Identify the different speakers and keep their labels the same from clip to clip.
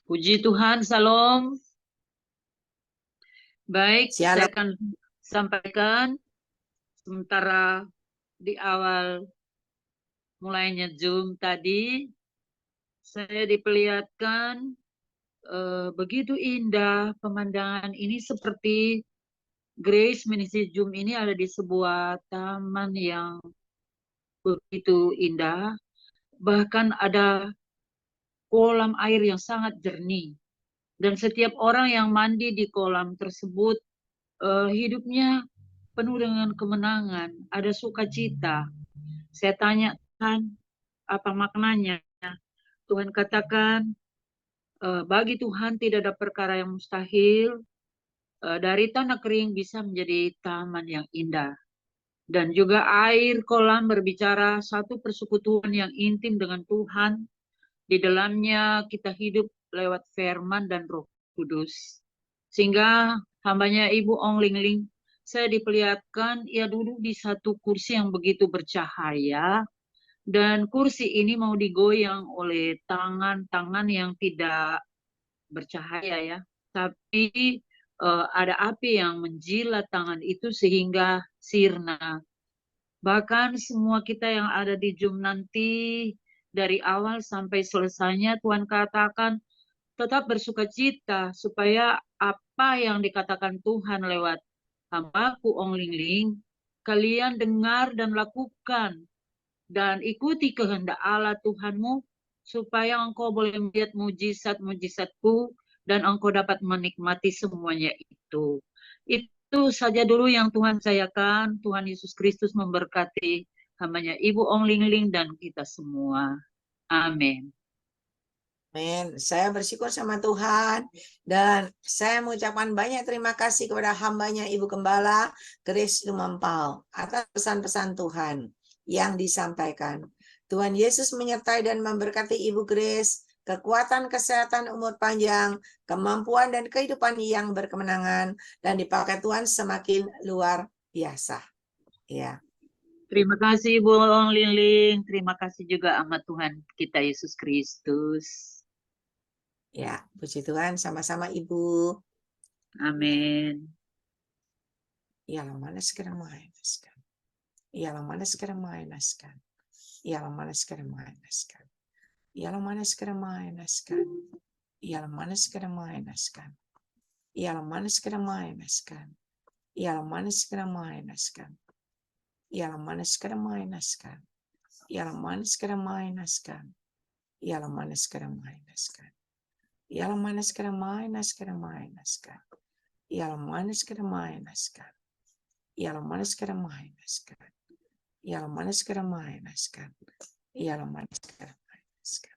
Speaker 1: Puji Tuhan, Salam. Baik, saya
Speaker 2: Shalom.
Speaker 1: akan sampaikan sementara di awal mulainya Zoom tadi, saya diperlihatkan begitu indah pemandangan ini seperti Grace Ministry Zoom ini ada di sebuah taman yang begitu indah, bahkan ada kolam air yang sangat jernih. Dan setiap orang yang mandi di kolam tersebut hidupnya penuh dengan kemenangan, ada sukacita. Saya tanyakan apa maknanya. Tuhan katakan, bagi Tuhan tidak ada perkara yang mustahil, dari tanah kering bisa menjadi taman yang indah. Dan juga air kolam berbicara satu persekutuan yang intim dengan Tuhan. Di dalamnya kita hidup lewat firman dan Roh Kudus. Sehingga hambanya Ibu Ong Ling Ling, saya diperlihatkan ia duduk di satu kursi yang begitu bercahaya, dan kursi ini mau digoyang oleh tangan-tangan yang tidak bercahaya ya. Tapi ada api yang menjilat tangan itu sehingga sirna. Bahkan semua kita yang ada di Zoom nanti, dari awal sampai selesainya Tuhan katakan tetap bersukacita supaya apa yang dikatakan Tuhan lewat hambaku Ong Ling Ling, kalian dengar dan lakukan dan ikuti kehendak Allah Tuhanmu supaya engkau boleh melihat mujizat-mujizatku dan engkau dapat menikmati semuanya itu. Itu saja dulu yang Tuhan sayakan. Tuhan Yesus Kristus memberkati hambanya Ibu Ong Ling Ling dan kita semua. Amin.
Speaker 2: Amin. Saya bersyukur sama Tuhan dan saya mengucapkan banyak terima kasih kepada hambanya Ibu Gembala Grace Lumampau atas pesan-pesan Tuhan yang disampaikan. Tuhan Yesus menyertai dan memberkati Ibu Grace, kekuatan, kesehatan, umur panjang, kemampuan dan kehidupan yang berkemenangan dan dipakai Tuhan semakin luar biasa. Ya.
Speaker 1: Terima kasih Ibu Ong Ling Ling. Terima kasih juga amat Tuhan kita Yesus Kristus.
Speaker 2: Ya, puji Tuhan sama-sama Ibu.
Speaker 1: Amin.
Speaker 2: Ialah mana sekarang mengenaskan. Ialah mana sekarang mengenaskan. Ialah mana sekarang mengenaskan. Ialah mana sekarang mengenaskan. Ialah mana sekarang mengenaskan. Ialah mana sekarang mengenaskan. Ialah mana sekarang mengenaskan. Ialah mana sekarang mengenaskan. Ialah mana sekarang mengenaskan. Ialah mana sekarang mengenaskan. Ialah mana sekarang mengenaskan. Ialah mana sekarang mengenaskan. Ialah mana sekarang mengenaskan. Ialah mana sekarang mengenaskan. Ialah mana sekarang mengenaskan.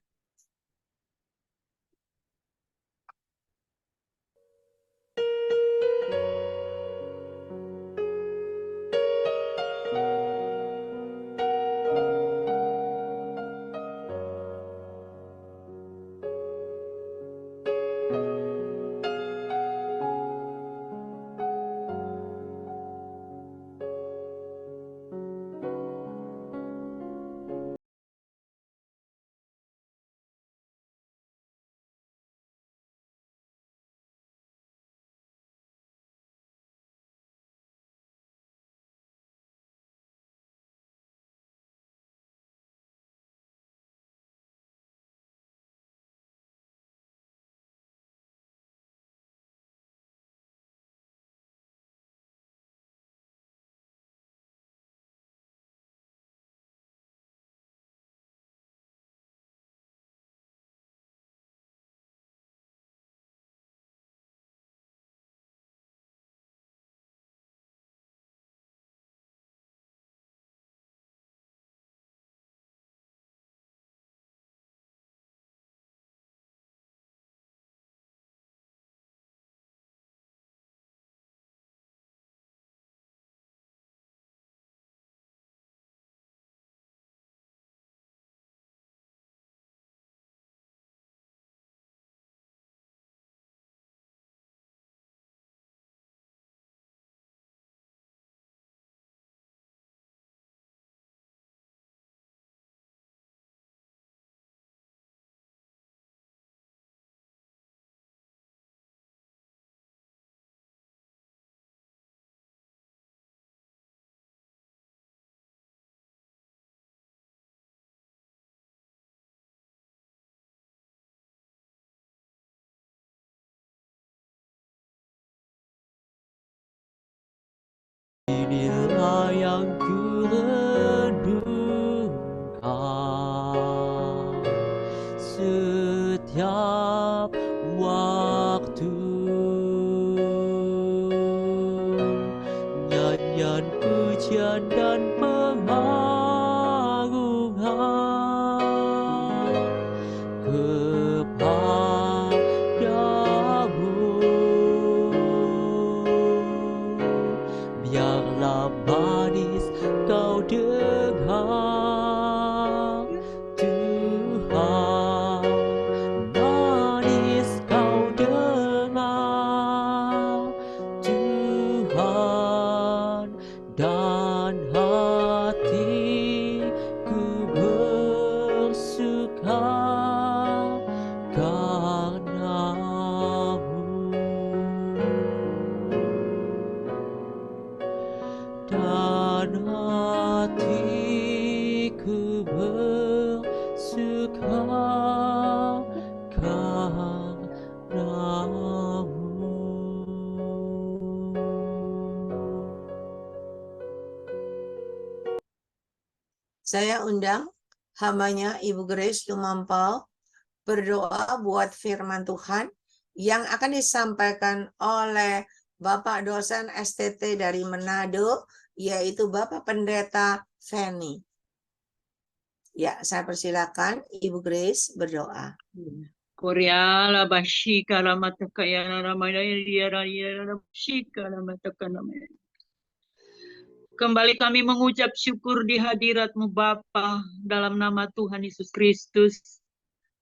Speaker 3: Inilah yang kurenungkan setiap waktu. Nyanyian pujian dan pengagungan kepadamu. Biarlah manis kau dengar, Tuhan, manis kau dengar, Tuhan, dan hatiku bersuka karenamu. Dan hatiku bersuka karenamu.
Speaker 2: Saya undang hambanya Ibu Grace Lumampau berdoa buat firman Tuhan yang akan disampaikan oleh Bapak dosen STT dari Manado, yaitu Bapak Pendeta Feni. Ya, saya persilakan Ibu Grace berdoa.
Speaker 1: Korea la bashika la matakaya la ramadaya la bashika la matakana. Kembali kami mengucap syukur di hadirat-Mu Bapa dalam nama Tuhan Yesus Kristus.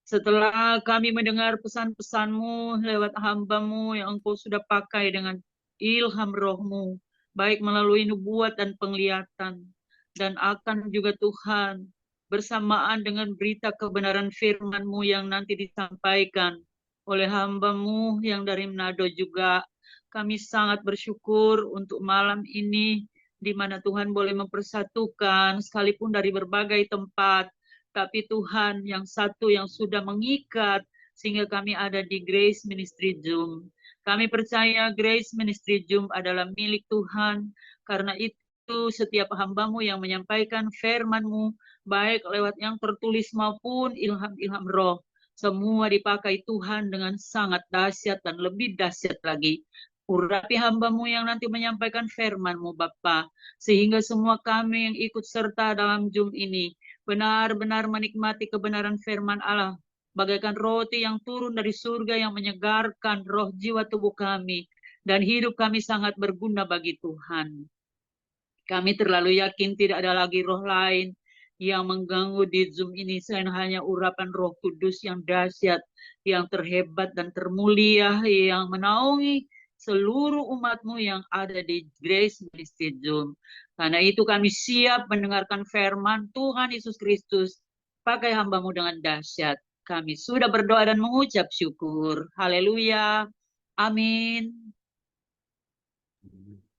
Speaker 1: Setelah kami mendengar pesan-pesan-Mu lewat hamba-Mu yang Engkau sudah pakai dengan ilham roh-Mu, baik melalui nubuat dan penglihatan, dan akan juga Tuhan bersamaan dengan berita kebenaran firman-Mu yang nanti disampaikan oleh hamba-Mu yang dari Manado juga. Kami sangat bersyukur untuk malam ini, di mana Tuhan boleh mempersatukan sekalipun dari berbagai tempat, tapi Tuhan yang satu yang sudah mengikat sehingga kami ada di Grace Ministry Zoom. Kami percaya Grace Ministry Zoom adalah milik Tuhan, karena itu setiap hamba-Mu yang menyampaikan firman-Mu, baik lewat yang tertulis maupun ilham-ilham roh, semua dipakai Tuhan dengan sangat dahsyat dan lebih dahsyat lagi. Urapi hamba-Mu yang nanti menyampaikan firman-Mu Bapa, sehingga semua kami yang ikut serta dalam Zoom ini benar-benar menikmati kebenaran firman Allah, bagaikan roti yang turun dari surga yang menyegarkan roh jiwa tubuh kami, dan hidup kami sangat berguna bagi Tuhan. Kami terlalu yakin tidak ada lagi roh lain yang mengganggu di Zoom ini selain hanya urapan Roh Kudus yang dahsyat, yang terhebat dan termulia, yang menaungi seluruh umat-Mu yang ada di Grace Ministry Zoom. Karena itu kami siap mendengarkan firman Tuhan Yesus Kristus pakai hamba-Mu dengan dahsyat. Kami sudah berdoa dan mengucap syukur. Haleluya. Amin.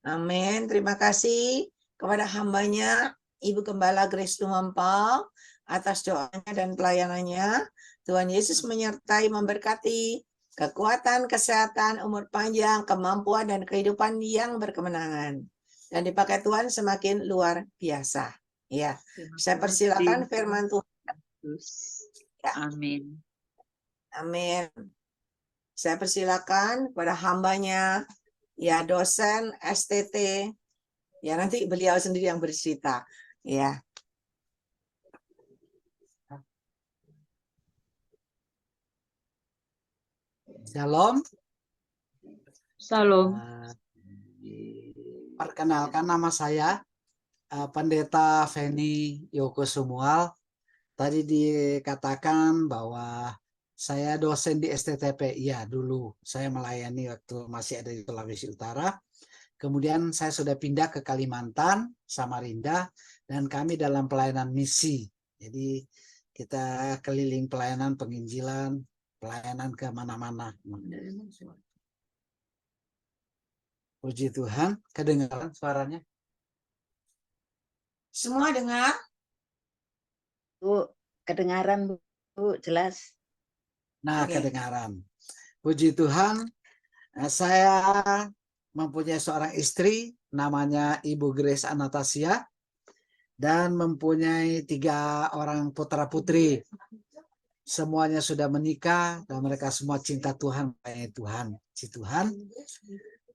Speaker 2: Amin. Terima kasih kepada hambanya Ibu Gembala Grace Lumampau atas doanya dan pelayanannya. Tuhan Yesus menyertai, memberkati kekuatan, kesehatan, umur panjang, kemampuan, dan kehidupan yang berkemenangan. Dan dipakai Tuhan semakin luar biasa. Ya, saya persilakan firman Tuhan. Ya.
Speaker 1: Amin.
Speaker 2: Amin. Saya persilakan kepada hambanya, ya dosen STT. Ya nanti beliau sendiri yang bercerita. Ya.
Speaker 4: Shalom.
Speaker 1: Salam.
Speaker 4: Perkenalkan nama saya Pendeta Feni Yoko Sumual. Tadi dikatakan bahwa saya dosen di STTP. Iya, dulu saya melayani waktu masih ada di Sulawesi Utara. Kemudian saya sudah pindah ke Kalimantan, Samarinda, dan kami dalam pelayanan misi. Jadi kita keliling pelayanan penginjilan, pelayanan ke mana-mana. Puji Tuhan, kedengaran suaranya?
Speaker 2: Semua dengar?
Speaker 5: Bu, kedengaran Bu, jelas.
Speaker 4: Nah,
Speaker 2: Oke.
Speaker 4: kedengaran. Puji Tuhan, saya mempunyai seorang istri namanya Ibu Grace Anastasia, dan mempunyai 3 orang putra-putri. Semuanya sudah menikah dan mereka semua cinta Tuhan, Tuhan, si Tuhan.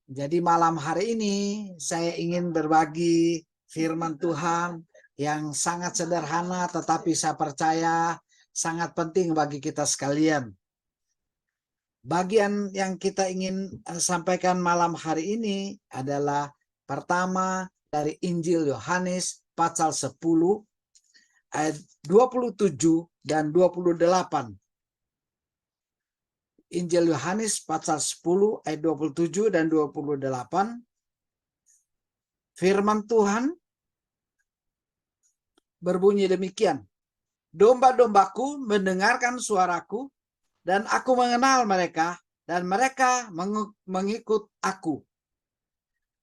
Speaker 4: Jadi malam hari ini saya ingin berbagi firman Tuhan yang sangat sederhana, tetapi saya percaya sangat penting bagi kita sekalian. Bagian yang kita ingin sampaikan malam hari ini adalah pertama dari Injil Yohanes pasal 10 ayat 27 dan 28. Injil Yohanes pasal 10 ayat 27 dan 28. Firman Tuhan berbunyi demikian. Domba-dombaku mendengarkan suaraku, dan aku mengenal mereka, dan mereka mengikut aku.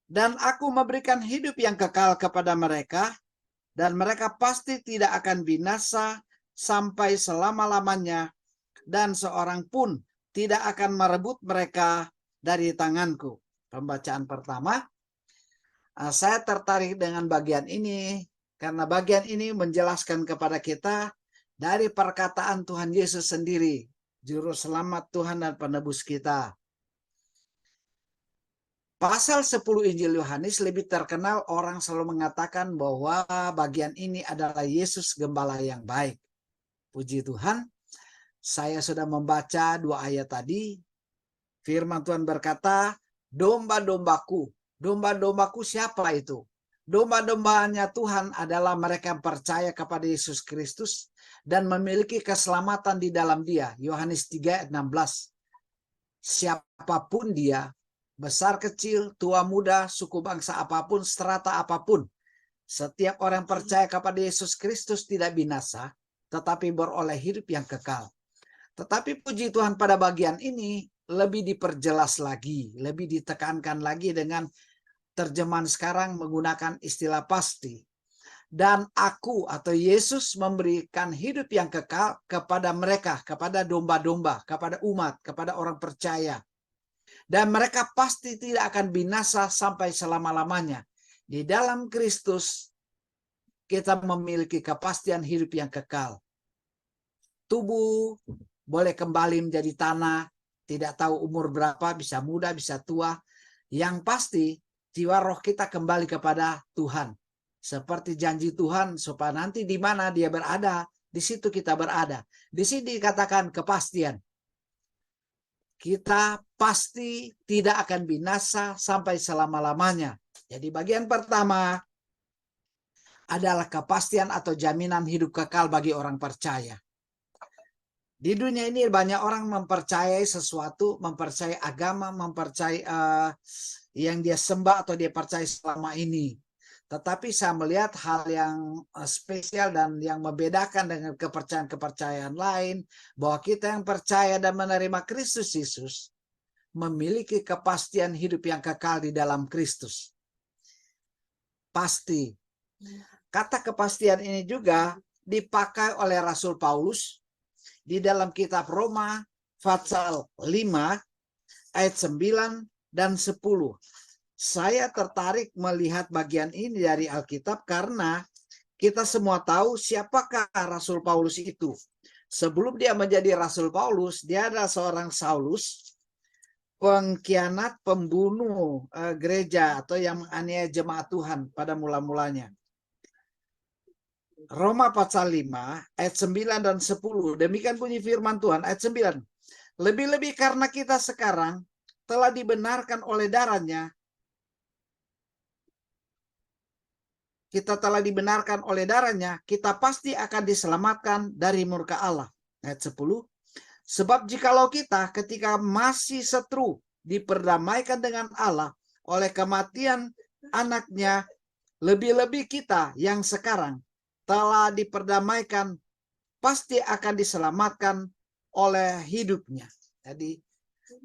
Speaker 4: Dan aku memberikan hidup yang kekal kepada mereka, dan mereka pasti tidak akan binasa sampai selama-lamanya, dan seorang pun tidak akan merebut mereka dari tanganku. Pembacaan pertama. Saya tertarik dengan bagian ini, karena bagian ini menjelaskan kepada kita dari perkataan Tuhan Yesus sendiri, Juru Selamat Tuhan dan Penebus kita. Pasal 10 Injil Yohanes lebih terkenal, orang selalu mengatakan bahwa bagian ini adalah Yesus Gembala yang baik. Puji Tuhan, saya sudah membaca 2 ayat tadi. Firman Tuhan berkata, domba-dombaku. Domba-dombaku siapa itu? Domba-dombanya Tuhan adalah mereka yang percaya kepada Yesus Kristus dan memiliki keselamatan di dalam Dia. Yohanes 3 ayat 16. Siapapun dia, besar kecil, tua muda, suku bangsa apapun, strata apapun, setiap orang percaya kepada Yesus Kristus tidak binasa, tetapi beroleh hidup yang kekal. Tetapi puji Tuhan, pada bagian ini lebih diperjelas lagi, lebih ditekankan lagi dengan terjemahan sekarang menggunakan istilah pasti. Dan aku atau Yesus memberikan hidup yang kekal kepada mereka, kepada domba-domba, kepada umat, kepada orang percaya. Dan mereka pasti tidak akan binasa sampai selama-lamanya. Di dalam Kristus kita memiliki kepastian hidup yang kekal. Tubuh boleh kembali menjadi tanah, tidak tahu umur berapa, bisa muda, bisa tua. Yang pasti jiwa roh kita kembali kepada Tuhan. Seperti janji Tuhan, supaya nanti di mana Dia berada, di situ kita berada. Di sini dikatakan kepastian. Kita pasti tidak akan binasa sampai selama-lamanya. Jadi bagian pertama adalah kepastian atau jaminan hidup kekal bagi orang percaya. Di dunia ini banyak orang mempercayai sesuatu, mempercayai agama, mempercayai yang dia sembah atau dia percaya selama ini. Tetapi saya melihat hal yang spesial dan yang membedakan dengan kepercayaan-kepercayaan lain, bahwa kita yang percaya dan menerima Kristus Yesus memiliki kepastian hidup yang kekal di dalam Kristus. Pasti. Kata kepastian ini juga dipakai oleh Rasul Paulus di dalam kitab Roma pasal 5 ayat 9 dan 10. Saya tertarik melihat bagian ini dari Alkitab karena kita semua tahu siapakah Rasul Paulus itu. Sebelum dia menjadi Rasul Paulus, dia adalah seorang Saulus, pengkhianat, pembunuh gereja atau yang menganiaya jemaat Tuhan pada mula-mulanya. Roma pasal 5 ayat 9 dan 10. Demikian bunyi firman Tuhan ayat 9. Lebih-lebih karena kita sekarang telah dibenarkan oleh darahnya. Kita telah dibenarkan oleh darahnya, kita pasti akan diselamatkan dari murka Allah. Ayat 10. Sebab jikalau kita ketika masih setru diperdamaikan dengan Allah oleh kematian anaknya, lebih-lebih kita yang sekarang telah diperdamaikan pasti akan diselamatkan oleh hidupnya. Jadi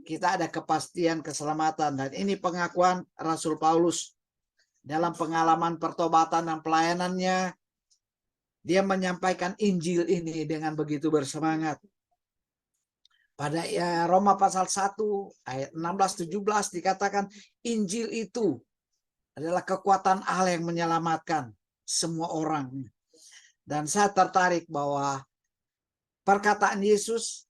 Speaker 4: kita ada kepastian keselamatan, dan ini pengakuan Rasul Paulus dalam pengalaman pertobatan dan pelayanannya. Dia menyampaikan Injil ini dengan begitu bersemangat. Pada Roma pasal 1 ayat 16-17 dikatakan Injil itu adalah kekuatan Allah yang menyelamatkan semua orang. Dan saya tertarik bahwa perkataan Yesus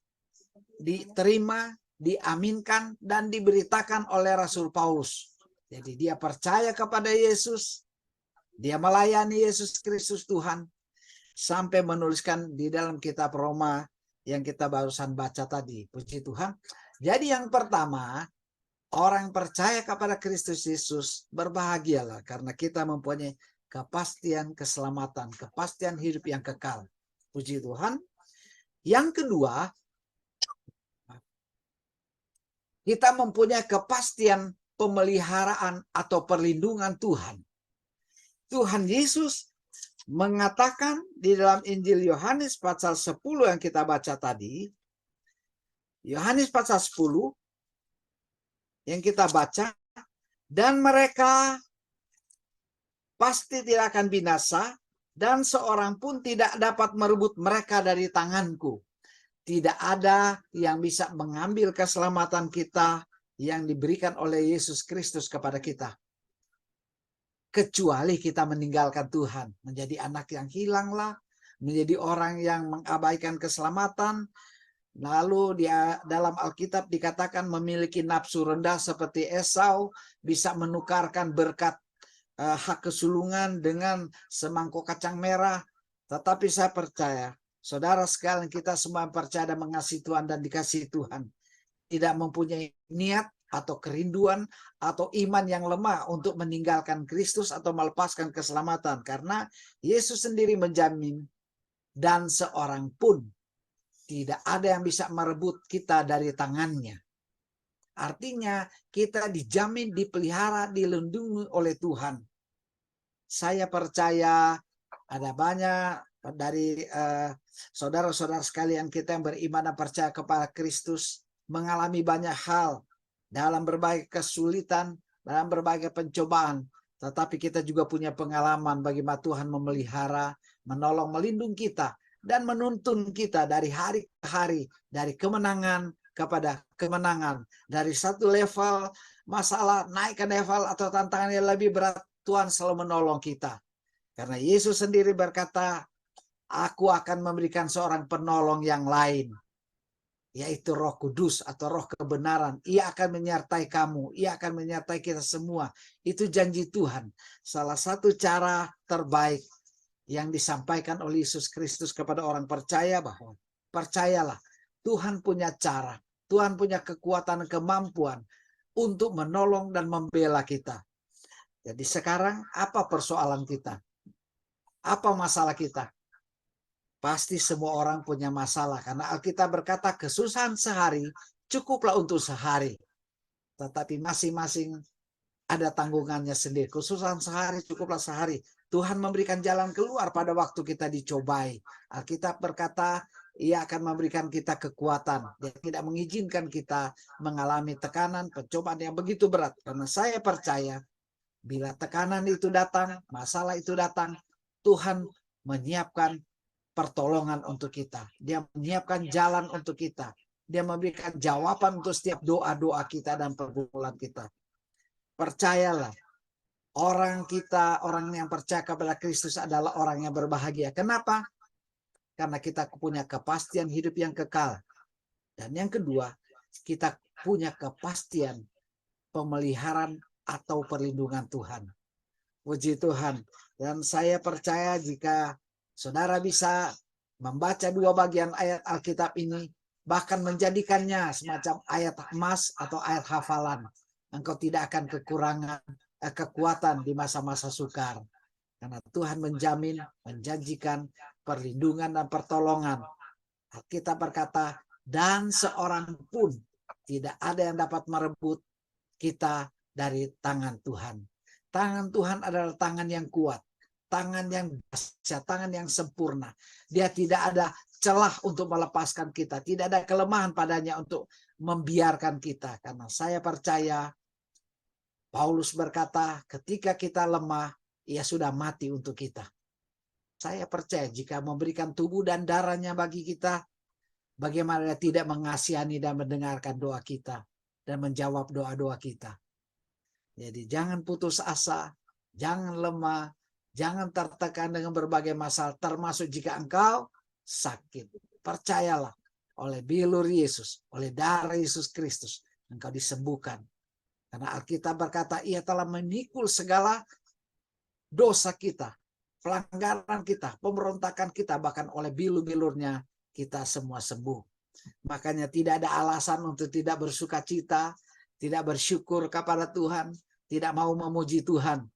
Speaker 4: diterima, diaminkan, dan diberitakan oleh Rasul Paulus. Jadi dia percaya kepada Yesus, dia melayani Yesus Kristus Tuhan, sampai menuliskan di dalam kitab Roma yang kita barusan baca tadi. Puji Tuhan. Jadi yang pertama, orang percaya kepada Kristus Yesus berbahagialah karena kita mempunyai kepastian keselamatan, kepastian hidup yang kekal. Puji Tuhan. Yang kedua, kita mempunyai kepastian pemeliharaan atau perlindungan Tuhan. Tuhan Yesus mengatakan di dalam Injil Yohanes pasal 10 yang kita baca tadi, Yohanes pasal 10 yang kita baca, dan mereka pasti tidak akan binasa, dan seorang pun tidak dapat merebut mereka dari tanganku. Tidak ada yang bisa mengambil keselamatan kita yang diberikan oleh Yesus Kristus kepada kita, kecuali kita meninggalkan Tuhan, menjadi anak yang hilanglah, menjadi orang yang mengabaikan keselamatan. Lalu dia dalam Alkitab dikatakan memiliki nafsu rendah seperti Esau, bisa menukarkan berkat hak kesulungan dengan semangkuk kacang merah. Tetapi saya percaya, saudara sekalian, kita semua percaya dan mengasihi Tuhan dan dikasihi Tuhan, tidak mempunyai niat atau kerinduan atau iman yang lemah untuk meninggalkan Kristus atau melepaskan keselamatan, karena Yesus sendiri menjamin, dan seorang pun tidak ada yang bisa merebut kita dari tangannya. Artinya kita dijamin, dipelihara, dilindungi oleh Tuhan. Saya percaya ada banyak dari saudara-saudara sekalian kita yang beriman dan percaya kepada Kristus mengalami banyak hal dalam berbagai kesulitan, dalam berbagai pencobaan. Tetapi kita juga punya pengalaman bagaimana Tuhan memelihara, menolong, melindungi kita, dan menuntun kita dari hari ke hari, dari kemenangan kepada kemenangan, dari satu level masalah naik ke level atau tantangan yang lebih berat. Tuhan selalu menolong kita, karena Yesus sendiri berkata, aku akan memberikan seorang penolong yang lain, yaitu Roh Kudus atau Roh kebenaran. Ia akan menyertai kamu, ia akan menyertai kita semua. Itu janji Tuhan. Salah satu cara terbaik yang disampaikan oleh Yesus Kristus kepada orang percaya, bahwa percayalah, Tuhan punya cara, Tuhan punya kekuatan dan kemampuan untuk menolong dan membela kita. Jadi sekarang apa persoalan kita? Apa masalah kita? Pasti semua orang punya masalah, karena Alkitab berkata kesusahan sehari cukuplah untuk sehari. Tetapi masing-masing ada tanggungannya sendiri. Kesusahan sehari cukuplah sehari. Tuhan memberikan jalan keluar pada waktu kita dicobai. Alkitab berkata, ia akan memberikan kita kekuatan. Dia tidak mengizinkan kita mengalami tekanan, pencobaan yang begitu berat. Karena saya percaya, bila tekanan itu datang, masalah itu datang, Tuhan menyiapkan pertolongan untuk kita. Dia menyiapkan jalan untuk kita. Dia memberikan jawaban untuk setiap doa-doa kita dan pergumulan kita. Percayalah, orang yang percaya kepada Kristus adalah orang yang berbahagia. Kenapa? Karena kita punya kepastian hidup yang kekal. Dan yang kedua, kita punya kepastian pemeliharaan atau perlindungan Tuhan. Puji Tuhan. Dan saya percaya jika saudara bisa membaca dua bagian ayat Alkitab ini, bahkan menjadikannya semacam ayat emas atau ayat hafalan, engkau tidak akan kekurangan kekuatan di masa-masa sukar. Karena Tuhan menjamin, menjanjikan perlindungan dan pertolongan. Alkitab berkata, dan seorang pun tidak ada yang dapat merebut kita dari tangan Tuhan. Tangan Tuhan adalah tangan yang kuat, tangan yang dahsyat, tangan yang sempurna. Dia tidak ada celah untuk melepaskan kita, tidak ada kelemahan padanya untuk membiarkan kita. Karena saya percaya, Paulus berkata, ketika kita lemah, ia sudah mati untuk kita. Saya percaya jika memberikan tubuh dan darahnya bagi kita, bagaimana dia tidak mengasihani dan mendengarkan doa kita dan menjawab doa-doa kita. Jadi jangan putus asa, jangan lemah, jangan tertekan dengan berbagai masalah, termasuk jika engkau sakit. Percayalah, oleh bilur Yesus, oleh darah Yesus Kristus, engkau disembuhkan. Karena Alkitab berkata, ia telah memikul segala dosa kita, pelanggaran kita, pemberontakan kita, bahkan oleh bilur-bilurnya kita semua sembuh. Makanya tidak ada alasan untuk tidak bersuka cita, tidak bersyukur kepada Tuhan, tidak mau memuji Tuhan.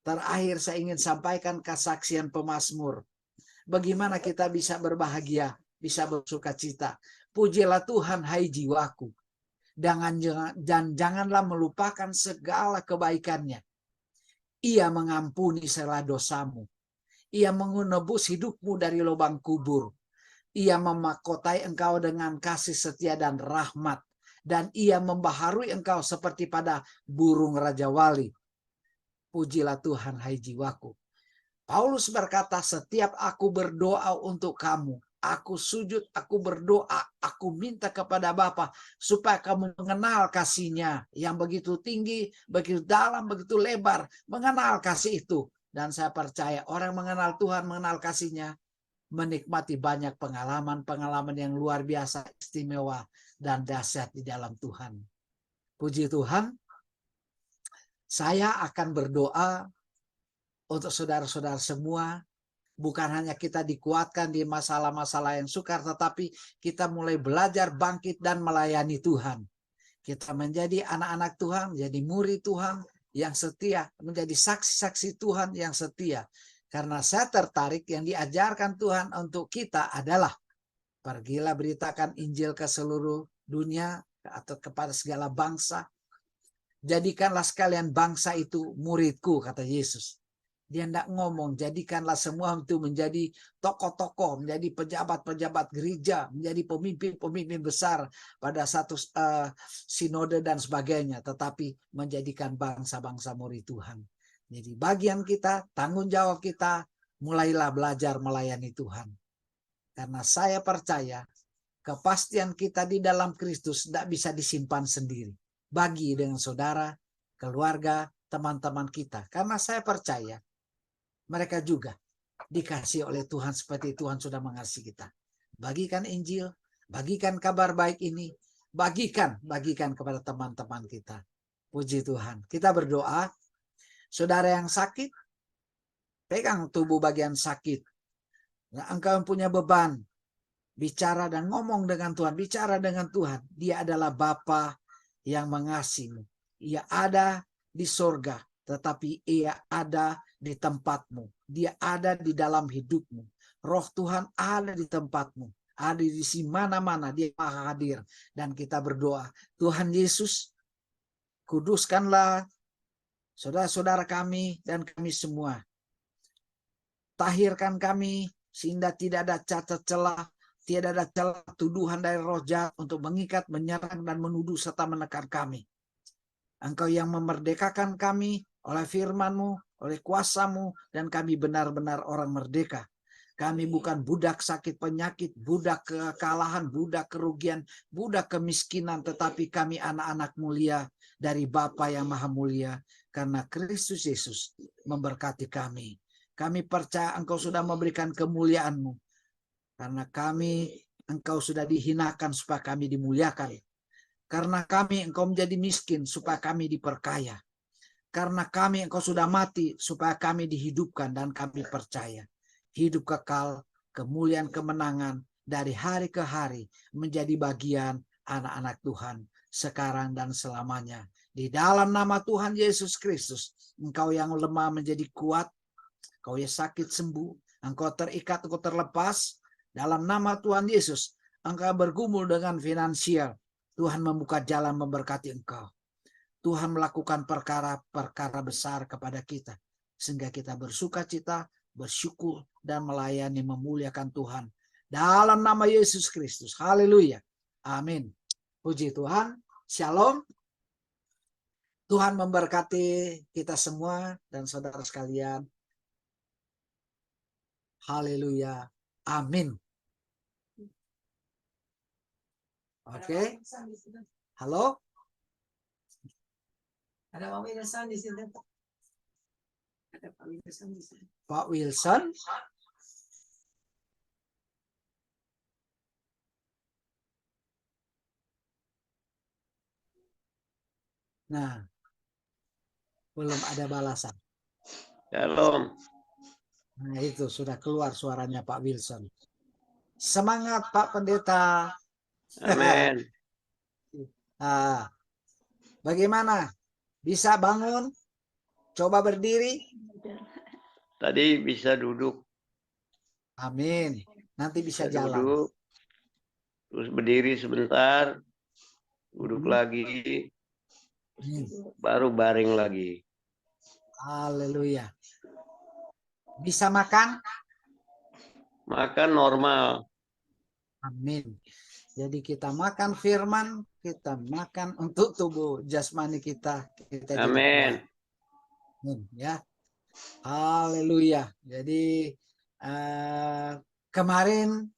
Speaker 4: Terakhir saya ingin sampaikan kesaksian pemazmur. Bagaimana kita bisa berbahagia, bisa bersuka cita. Pujilah Tuhan hai jiwaku. Dan janganlah melupakan segala kebaikannya. Ia mengampuni segala dosamu. Ia menebus hidupmu dari lubang kubur. Ia memahkotai engkau dengan kasih setia dan rahmat. Dan ia membaharui engkau seperti pada burung Raja Wali. Pujilah Tuhan hai jiwaku. Paulus berkata, setiap aku berdoa untuk kamu, aku sujud, aku berdoa, aku minta kepada Bapa supaya kamu mengenal kasih-Nya yang begitu tinggi, begitu dalam, begitu lebar, mengenal kasih itu. Dan saya percaya orang mengenal Tuhan, mengenal kasih-Nya, menikmati banyak pengalaman-pengalaman yang luar biasa, istimewa, dan dahsyat di dalam Tuhan. Puji Tuhan, saya akan berdoa untuk saudara-saudara semua, bukan hanya kita dikuatkan di masalah-masalah yang sukar, tetapi kita mulai belajar bangkit dan melayani Tuhan. Kita menjadi anak-anak Tuhan, menjadi murid Tuhan yang setia, menjadi saksi-saksi Tuhan yang setia. Karena saya tertarik yang diajarkan Tuhan untuk kita adalah pergilah beritakan Injil ke seluruh dunia atau kepada segala bangsa. Jadikanlah sekalian bangsa itu muridku, kata Yesus. Dia tidak ngomong, jadikanlah semua itu menjadi tokoh-tokoh, menjadi pejabat-pejabat gereja, menjadi pemimpin-pemimpin besar pada satu sinode dan sebagainya. Tetapi menjadikan bangsa-bangsa murid Tuhan. Jadi bagian kita, tanggung jawab kita, mulailah belajar melayani Tuhan. Karena saya percaya, kepastian kita di dalam Kristus tidak bisa disimpan sendiri. Bagi dengan saudara, keluarga, teman-teman kita. Karena saya percaya, mereka juga dikasih oleh Tuhan seperti Tuhan sudah mengasihi kita. Bagikan Injil, bagikan kabar baik ini, bagikan kepada teman-teman kita. Puji Tuhan. Kita berdoa, saudara yang sakit, pegang tubuh bagian sakit. Nah, engkau yang punya beban, bicara dan ngomong dengan Tuhan, bicara dengan Tuhan. Dia adalah Bapa yang mengasihimu. Ia ada di sorga, tetapi ia ada di tempatmu. Dia ada di dalam hidupmu. Roh Tuhan ada di tempatmu. Ada di mana-mana. Dia maha hadir. Dan kita berdoa, Tuhan Yesus, kuduskanlah saudara-saudara kami dan kami semua. Tahirkan kami sehingga tidak ada cacat celah, tidak ada celah tuduhan dari roh jahat untuk mengikat, menyerang, dan menuduh serta menekan kami. Engkau yang memerdekakan kami oleh firman-Mu, oleh kuasa-Mu, dan kami benar-benar orang merdeka. Kami bukan budak sakit penyakit, budak kekalahan, budak kerugian, budak kemiskinan, tetapi kami anak-anak mulia dari Bapa yang Maha Mulia, karena Kristus Yesus memberkati kami. Kami percaya Engkau sudah memberikan kemuliaan-Mu, karena Engkau sudah dihinakan supaya kami dimuliakan. Karena kami Engkau menjadi miskin supaya kami diperkaya. Karena kami Engkau sudah mati supaya kami dihidupkan, dan kami percaya hidup kekal, kemuliaan, kemenangan dari hari ke hari menjadi bagian anak-anak Tuhan sekarang dan selamanya. Di dalam nama Tuhan Yesus Kristus, Engkau yang lemah menjadi kuat, Engkau yang sakit sembuh, Engkau terikat, Engkau terlepas. Dalam nama Tuhan Yesus, Engkau bergumul dengan finansial. Tuhan membuka jalan memberkati engkau. Tuhan melakukan perkara-perkara besar kepada kita, sehingga kita bersuka cita, bersyukur, dan melayani, memuliakan Tuhan. Dalam nama Yesus Kristus. Haleluya. Amin. Puji Tuhan. Shalom. Tuhan memberkati kita semua dan saudara sekalian. Haleluya. Amin. Oke. Halo.
Speaker 2: Ada Pak Wilson di sini. Ada Pak Wilson di sini. Pak Wilson. Nah, belum ada balasan.
Speaker 6: Shalom.
Speaker 2: Nah, itu sudah keluar suaranya Pak Wilson. Semangat Pak Pendeta.
Speaker 6: Amin.
Speaker 2: Nah, bagaimana? Bisa bangun? Coba berdiri?
Speaker 6: Tadi bisa duduk.
Speaker 2: Amin. Nanti bisa jalan.
Speaker 6: Duduk. Terus berdiri sebentar. Duduk lagi. Baru baring lagi.
Speaker 2: Haleluya. Bisa makan?
Speaker 6: Makan normal.
Speaker 2: Amin. Jadi kita makan firman, kita makan untuk tubuh jasmani kita. Kita
Speaker 6: Amin.
Speaker 2: jadi kuat. Ya. Haleluya. Jadi kemarin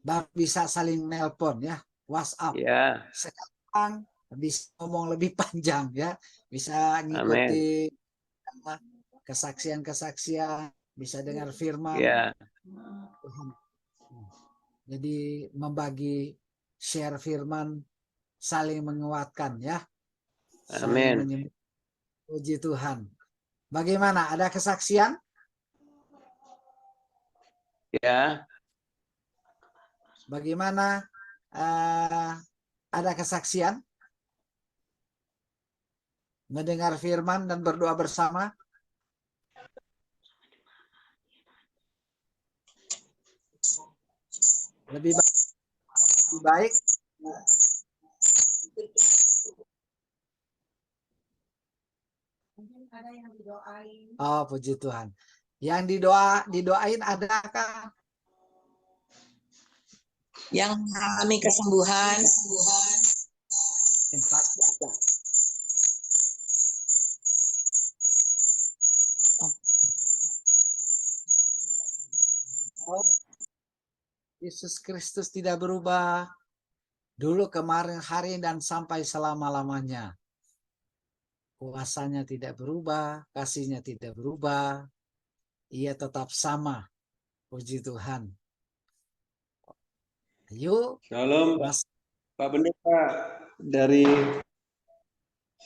Speaker 2: baru bisa saling nelpon ya, WhatsApp.
Speaker 6: Ya.
Speaker 2: Sekarang bisa ngomong lebih panjang ya, bisa ngikuti kesaksian-kesaksian, bisa dengar firman.
Speaker 6: Ya.
Speaker 2: Jadi membagi share firman, saling menguatkan ya.
Speaker 6: Amin.
Speaker 2: Puji Tuhan. Bagaimana? Ada kesaksian?
Speaker 6: Ya.
Speaker 2: Bagaimana? Ada kesaksian? Mendengar firman dan berdoa bersama? Lebih baik. Mungkin ada yang didoain. Oh, puji Tuhan. Yang didoain adakah?
Speaker 7: Yang mengalami kesembuhan.
Speaker 2: Pasti ada. Oh. Yesus Kristus tidak berubah. Dulu, kemarin, hari, dan sampai selama-lamanya. Kuasanya tidak berubah, kasihnya tidak berubah. Ia tetap sama. Puji Tuhan. Ayo.
Speaker 8: Shalom Pak Pendeta dari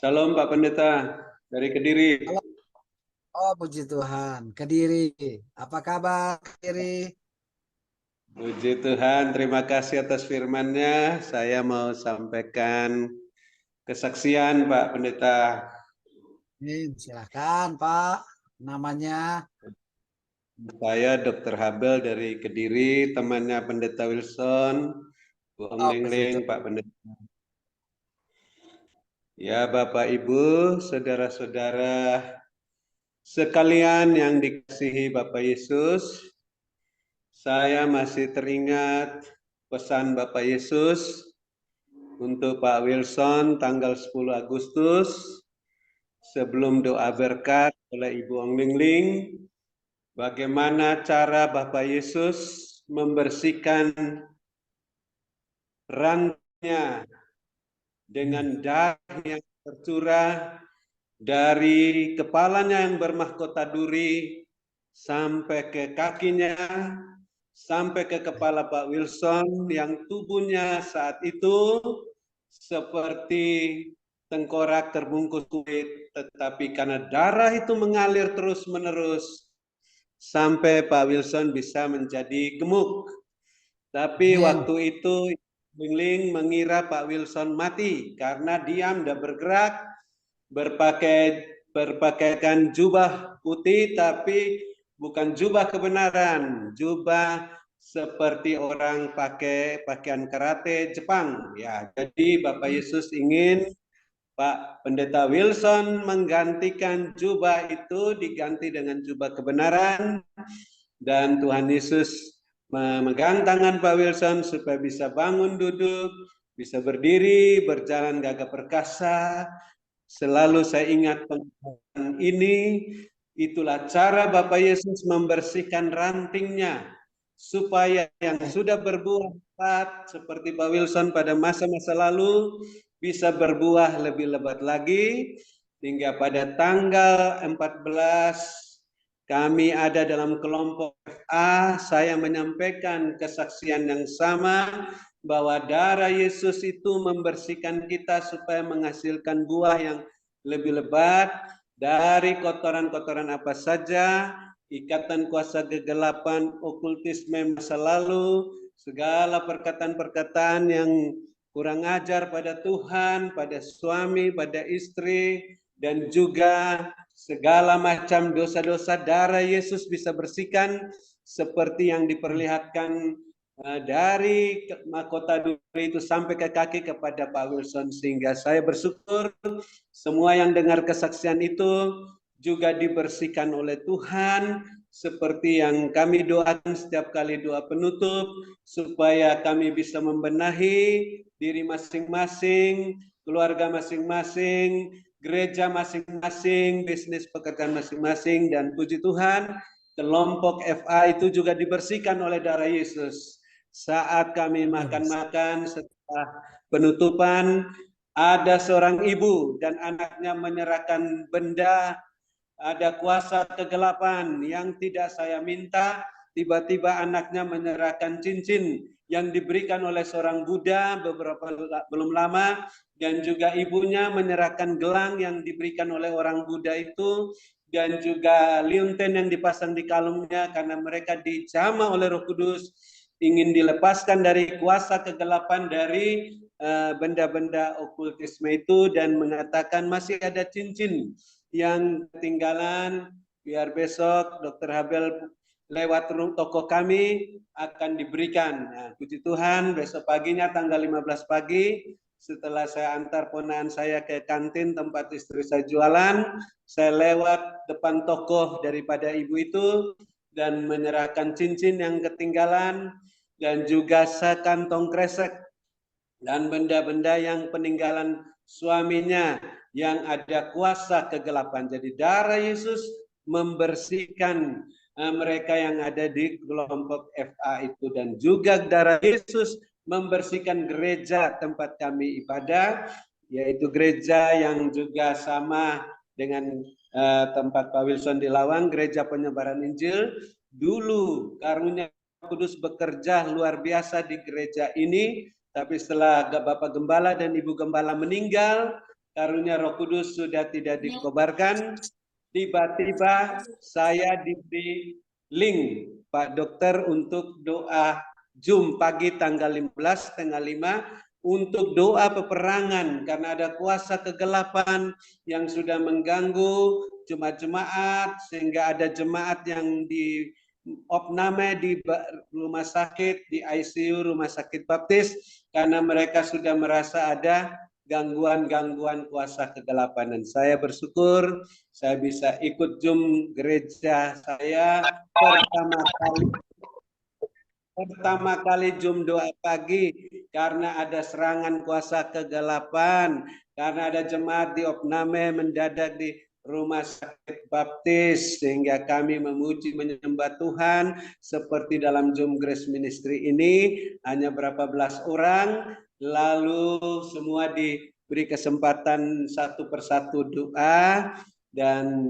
Speaker 8: Shalom Pak Pendeta dari Kediri.
Speaker 2: Oh, puji Tuhan. Kediri. Apa kabar Kediri?
Speaker 8: Puji Tuhan, terima kasih atas firman-Nya. Saya mau sampaikan kesaksian Pak Pendeta.
Speaker 2: Silakan Pak. Namanya?
Speaker 8: Saya Dr. Habel dari Kediri, temannya Pendeta Wilson, Bu Lingling, Pak Pendeta. Ya Bapak Ibu, saudara-saudara sekalian yang dikasihi Bapak Yesus, saya masih teringat pesan Bapak Yesus untuk Pak Wilson tanggal 10 Agustus sebelum doa berkat oleh Ibu Ong Lingling. Bagaimana cara Bapak Yesus membersihkan rantainya dengan darah yang tercurah dari kepalanya yang bermahkota duri sampai ke kakinya, sampai ke kepala Pak Wilson yang tubuhnya saat itu seperti tengkorak terbungkus kulit, tetapi karena darah itu mengalir terus-menerus, sampai Pak Wilson bisa menjadi gemuk. Tapi waktu itu Lingling mengira Pak Wilson mati karena diam dan bergerak, berpakaikan jubah putih tapi bukan jubah kebenaran, jubah seperti orang pakai pakaian karate Jepang. Ya, jadi Bapak Yesus ingin Pak Pendeta Wilson menggantikan jubah itu, diganti dengan jubah kebenaran, dan Tuhan Yesus memegang tangan Pak Wilson supaya bisa bangun duduk, bisa berdiri, berjalan gagah perkasa. Selalu saya ingat pengalaman ini, itulah cara Bapak Yesus membersihkan rantingnya, supaya yang sudah berbuah lebat seperti Pak Wilson pada masa-masa lalu bisa berbuah lebih lebat lagi, hingga pada tanggal 14 kami ada dalam kelompok FA. Saya menyampaikan kesaksian yang sama bahwa darah Yesus itu membersihkan kita supaya menghasilkan buah yang lebih lebat dari kotoran-kotoran apa saja, ikatan kuasa kegelapan, okultisme masa lalu, segala perkataan-perkataan yang kurang ajar pada Tuhan, pada suami, pada istri, dan juga segala macam dosa-dosa. Darah Yesus bisa bersihkan seperti yang diperlihatkan dari mahkota duri itu sampai ke kaki kepada Pak Wilson, sehingga saya bersyukur semua yang dengar kesaksian itu juga dibersihkan oleh Tuhan seperti yang kami doakan setiap kali doa penutup, supaya kami bisa membenahi diri masing-masing, keluarga masing-masing, gereja masing-masing, bisnis pekerjaan masing-masing, dan puji Tuhan kelompok FA itu juga dibersihkan oleh darah Yesus. Saat kami makan-makan setelah penutupan, ada seorang ibu dan anaknya menyerahkan benda, ada kuasa kegelapan yang tidak saya minta. Tiba-tiba anaknya menyerahkan cincin yang diberikan oleh seorang Buddha belum lama, dan juga ibunya menyerahkan gelang yang diberikan oleh orang Buddha itu, dan juga liontin yang dipasang di kalungnya, karena mereka dijamah oleh Roh Kudus, ingin dilepaskan dari kuasa kegelapan, dari benda-benda okultisme itu, dan mengatakan masih ada cincin yang ketinggalan, biar besok Dr. Habel lewat toko kami akan diberikan. Nah, puji Tuhan, besok paginya tanggal 15 pagi, setelah saya antar ponakan saya ke kantin tempat istri saya jualan, saya lewat depan toko daripada ibu itu dan menyerahkan cincin yang ketinggalan, dan juga sekantong kresek dan benda-benda yang peninggalan suaminya yang ada kuasa kegelapan. Jadi darah Yesus membersihkan mereka yang ada di kelompok FA itu, dan juga darah Yesus membersihkan gereja tempat kami ibadah, yaitu gereja yang juga sama dengan tempat Pak Wilson di Lawang, gereja penyebaran Injil. Dulu karunia Kudus bekerja luar biasa di gereja ini, tapi setelah Bapak Gembala dan Ibu Gembala meninggal, karunia Roh Kudus sudah tidak dikobarkan. Tiba-tiba saya diberi link Pak Dokter untuk doa Zoom pagi tanggal 15 setengah 5 untuk doa peperangan, karena ada kuasa kegelapan yang sudah mengganggu jemaat-jemaat, sehingga ada jemaat yang di opname di rumah sakit, di ICU rumah sakit baptis, karena mereka sudah merasa ada gangguan-gangguan kuasa kegelapan. Dan saya bersyukur saya bisa ikut Zoom gereja saya pertama kali Zoom doa pagi, karena ada serangan kuasa kegelapan, karena ada jemaat di opname mendadak di rumah sakit baptis, sehingga kami memuji menyembah Tuhan. Seperti dalam Zoom Grace Ministry ini hanya berapa belas orang, lalu semua diberi kesempatan satu persatu doa, dan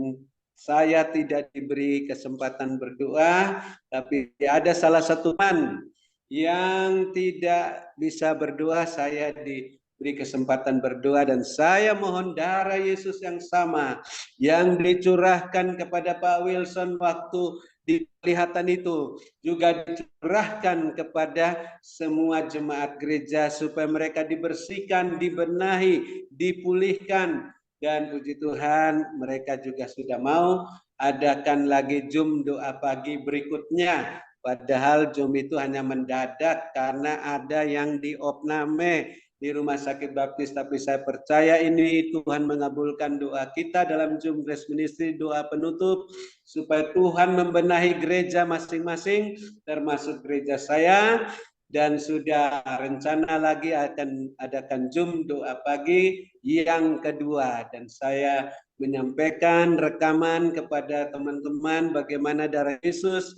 Speaker 8: saya tidak diberi kesempatan berdoa, tapi ada salah satu teman yang tidak bisa berdoa, saya diberi kesempatan berdoa, dan saya mohon darah Yesus yang sama yang dicurahkan kepada Pak Wilson waktu di pelihatan itu juga dicurahkan kepada semua jemaat gereja, supaya mereka dibersihkan, dibenahi, dipulihkan. Dan puji Tuhan mereka juga sudah mau adakan lagi Zoom doa pagi berikutnya. Padahal Zoom itu hanya mendadak karena ada yang di opname di rumah sakit baptis. Tapi saya percaya ini Tuhan mengabulkan doa kita dalam Zoom Grace Ministry, doa penutup, supaya Tuhan membenahi gereja masing-masing, termasuk gereja saya. Dan sudah rencana lagi akan adakan Zoom doa pagi yang kedua, dan saya menyampaikan rekaman kepada teman-teman bagaimana darah Yesus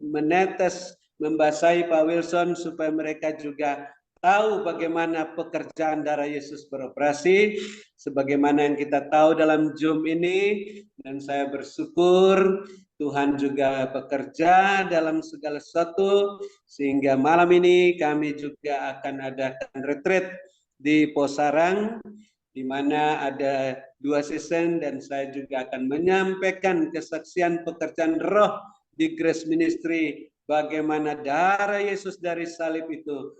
Speaker 8: menetes, membasahi Pak Wilson supaya mereka juga tahu bagaimana pekerjaan darah Yesus beroperasi, sebagaimana yang kita tahu dalam Zoom ini, dan saya bersyukur Tuhan juga bekerja dalam segala sesuatu, sehingga malam ini kami juga akan adakan retreat di Posarang, di mana ada 2 season, dan saya juga akan menyampaikan kesaksian pekerjaan roh di Grace Ministry, bagaimana darah Yesus dari salib itu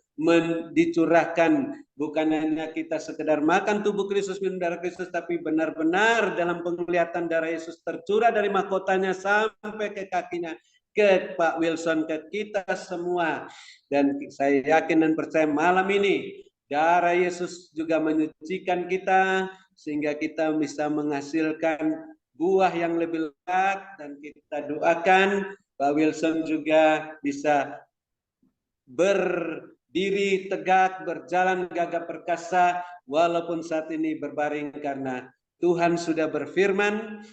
Speaker 8: dicurahkan, bukan hanya kita sekedar makan tubuh Kristus, minum darah Kristus, tapi benar-benar dalam penglihatan darah Yesus tercurah dari mahkotanya sampai ke kakinya, ke Pak Wilson, ke kita semua. Dan saya yakin dan percaya malam ini darah Yesus juga menyucikan kita, sehingga kita bisa menghasilkan buah yang lebih lebat, dan kita doakan Pak Wilson juga bisa berdiri tegak, berjalan gagah perkasa, walaupun saat ini berbaring, karena Tuhan sudah berfirman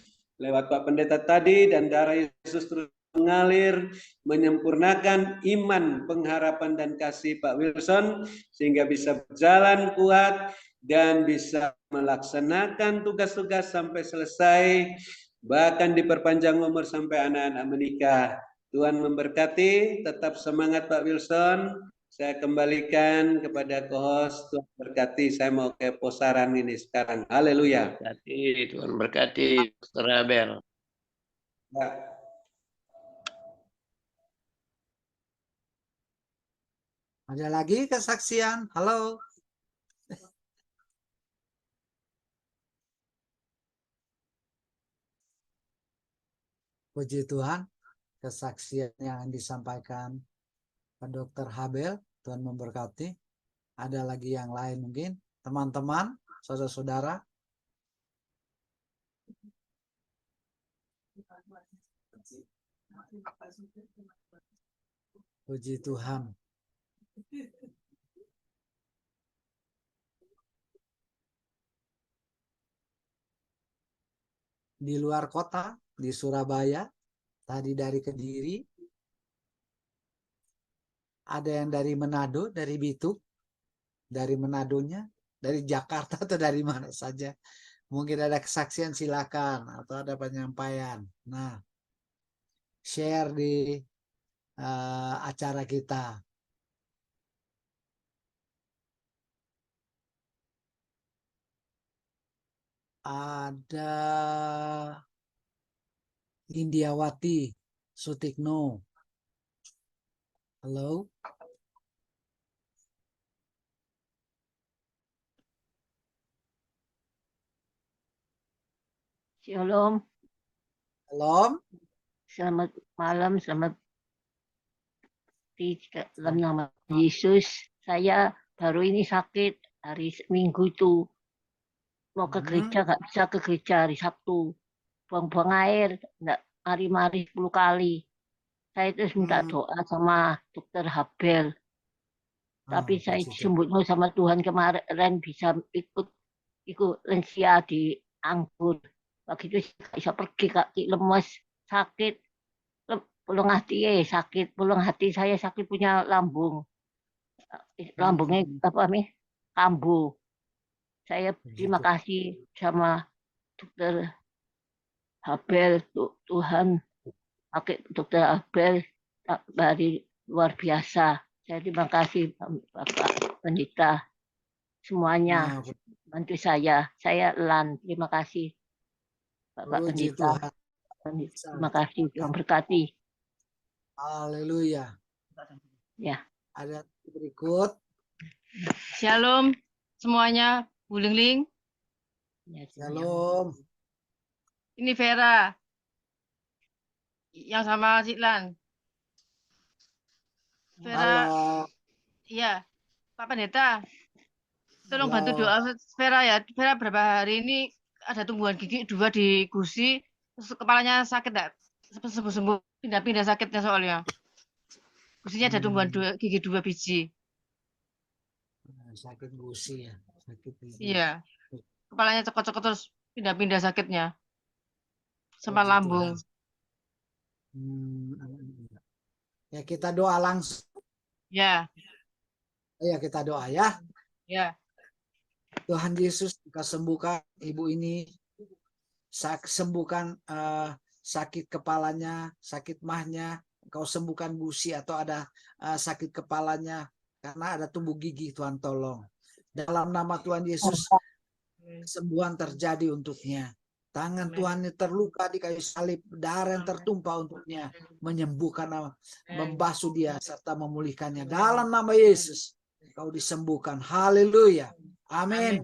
Speaker 8: lewat Pak Pendeta tadi, dan darah Yesus terus mengalir, menyempurnakan iman, pengharapan, dan kasih Pak Wilson, sehingga bisa berjalan kuat dan bisa melaksanakan tugas-tugas sampai selesai, bahkan diperpanjang umur sampai anak-anak menikah. Tuhan memberkati, tetap semangat Pak Wilson. Saya kembalikan kepada co-host. Tuhan berkati, saya mau ke Posarang ini sekarang. Haleluya.
Speaker 6: Berkati, Tuhan berkati, Pastor Abel.
Speaker 8: Ya.
Speaker 4: Ada lagi kesaksian? Halo. Puji Tuhan, kesaksian yang disampaikan Pak Dr. Habel, Tuhan memberkati. Ada lagi yang lain mungkin? Teman-teman, saudara-saudara? Puji Tuhan. Di luar kota, di Surabaya, tadi dari Kediri, ada yang dari Manado, dari Bitung, dari Manadonya, dari Jakarta atau dari mana saja. Mungkin ada kesaksian, silakan, atau ada penyampaian. Nah, share di acara kita. Ada Indiawati Sutikno. Halo.
Speaker 9: Shalom.
Speaker 4: Shalom.
Speaker 9: Selamat malam, selamat di dalam nama Yesus. Saya baru ini sakit hari Minggu itu. Mau ke gereja, nggak bisa ke gereja hari Sabtu. Buang-buang air, nggak mari-mari 10 kali. Saya terus minta doa sama dokter Habel. Tapi saya disebutnya sama Tuhan kemarin bisa ikut lansia di Anggur. Begitu bisa pergi, kaki lemes, sakit. Pulung hati sakit, pulung hati saya sakit, punya lambung. Lambungnya apa nih? Kambuh. Saya terima kasih sama dokter Habel, Tuhan pakai dokter Habel dari luar biasa. Saya terima kasih Bapak Pendeta semuanya bantu saya. Saya Lan, terima kasih Bapak Pendeta. Terima kasih, Tuhan berkati.
Speaker 4: Haleluya.
Speaker 9: Ya.
Speaker 4: Ada berikut.
Speaker 10: Shalom semuanya, Bu Lingling.
Speaker 4: Shalom.
Speaker 10: Ini Vera yang sama Ciklan. Vera.
Speaker 4: Halo.
Speaker 10: Iya, Pak Pendeta. Tolong bantu doa Vera ya. Vera berapa hari ini ada tumbuhan gigi 2 di gusi, terus kepalanya sakit enggak? Sembuh-sembuh, pindah-pindah sakitnya soalnya. Gusinya ada tumbuhan gigi 2 biji.
Speaker 4: Sakit gusi ya. Sakit gigi.
Speaker 10: Iya. Kepalanya cokot-cokot terus pindah-pindah sakitnya. Sama lambung.
Speaker 4: Ya kita doa langsung.
Speaker 10: Ya.
Speaker 4: Ya kita doa ya.
Speaker 10: Ya.
Speaker 4: Tuhan Yesus, Engkau sembuhkan ibu ini, sembuhkan sakit kepalanya, sakit mahnya, Engkau sembuhkan gusi atau ada sakit kepalanya karena ada tumbuh gigi, Tuhan tolong. Dalam nama Tuhan Yesus, kesembuhan terjadi untuknya. Tangan Tuhan ini terluka di kayu salib, darah yang tertumpah untuknya, menyembuhkan, membasuh dia serta memulihkannya. Dalam nama Yesus, Engkau disembuhkan. Haleluya. Amin.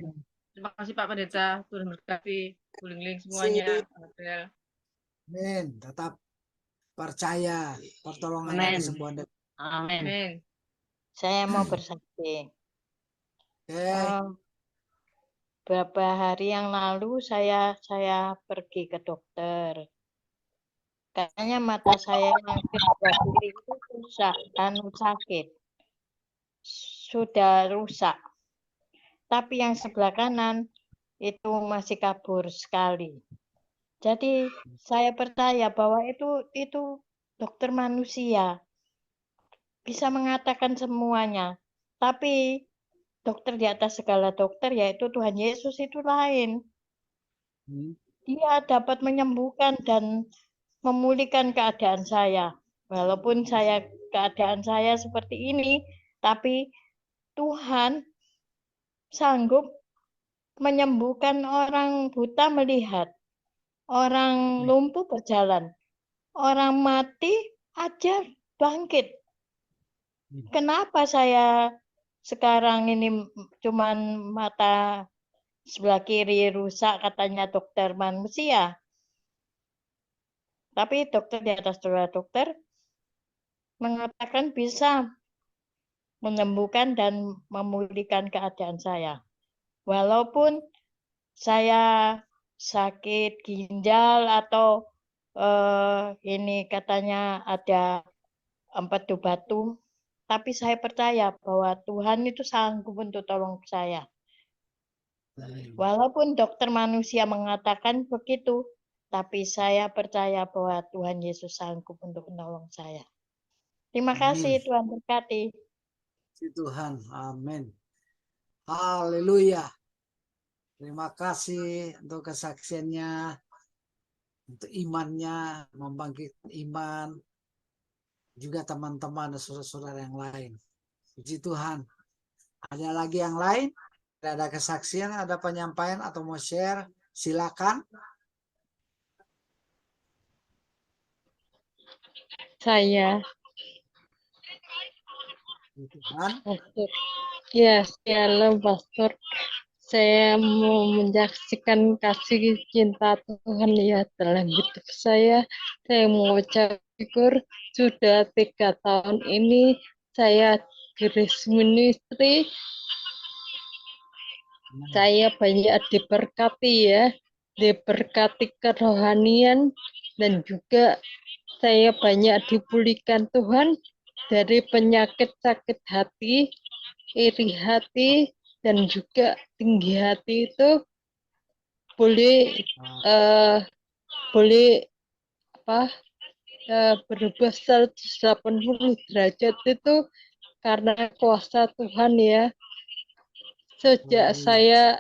Speaker 10: Terima kasih Pak Pendeta, Tuhan berkati, Bulingling semuanya.
Speaker 4: Amin. Tetap percaya pertolongan dan kesembuhan.
Speaker 9: Amin.
Speaker 7: Saya mau bersaksi.
Speaker 4: Oke.
Speaker 7: Beberapa hari yang lalu saya pergi ke dokter. Katanya mata saya yang sebelah kiri itu rusak, sakit. Sudah rusak. Tapi yang sebelah kanan itu masih kabur sekali. Jadi saya percaya bahwa itu dokter manusia bisa mengatakan semuanya. Tapi dokter di atas segala dokter yaitu Tuhan Yesus itu lain. Dia dapat menyembuhkan dan memulihkan keadaan saya. Walaupun keadaan saya seperti ini, tapi Tuhan sanggup menyembuhkan orang buta melihat, orang lumpuh berjalan, orang mati aja bangkit. Kenapa saya sekarang ini cuman mata sebelah kiri rusak katanya dokter manusia? Tapi dokter di atas dokter mengatakan bisa menyembuhkan dan memulihkan keadaan saya. Walaupun saya sakit ginjal atau ini katanya ada empedu batu, tapi saya percaya bahwa Tuhan itu sanggup untuk tolong saya. Walaupun dokter manusia mengatakan begitu, tapi saya percaya bahwa Tuhan Yesus sanggup untuk menolong saya. Terima kasih, Tuhan berkati.
Speaker 4: Tuhan, amin. Haleluya. Terima kasih untuk kesaksiannya, untuk imannya, membangkitkan iman, juga teman-teman dan saudara-saudara yang lain. Puji Tuhan. Ada lagi yang lain? Ada kesaksian, ada penyampaian atau mau share? Silakan.
Speaker 11: Saya.
Speaker 4: Pastor.
Speaker 11: Ya, shalom Pastor. Saya mau menyaksikan kasih cinta Tuhan ya dalam hidup saya. Saya mau ucap syukur sudah 3 tahun ini saya Grace Ministry. Saya banyak diberkati ya, diberkati kerohanian dan juga saya banyak dipulihkan Tuhan dari penyakit sakit hati, iri hati, dan juga tinggi hati itu boleh berubah 180 derajat itu karena kuasa Tuhan ya. Sejak saya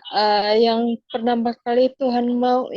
Speaker 11: yang pertama kali Tuhan mau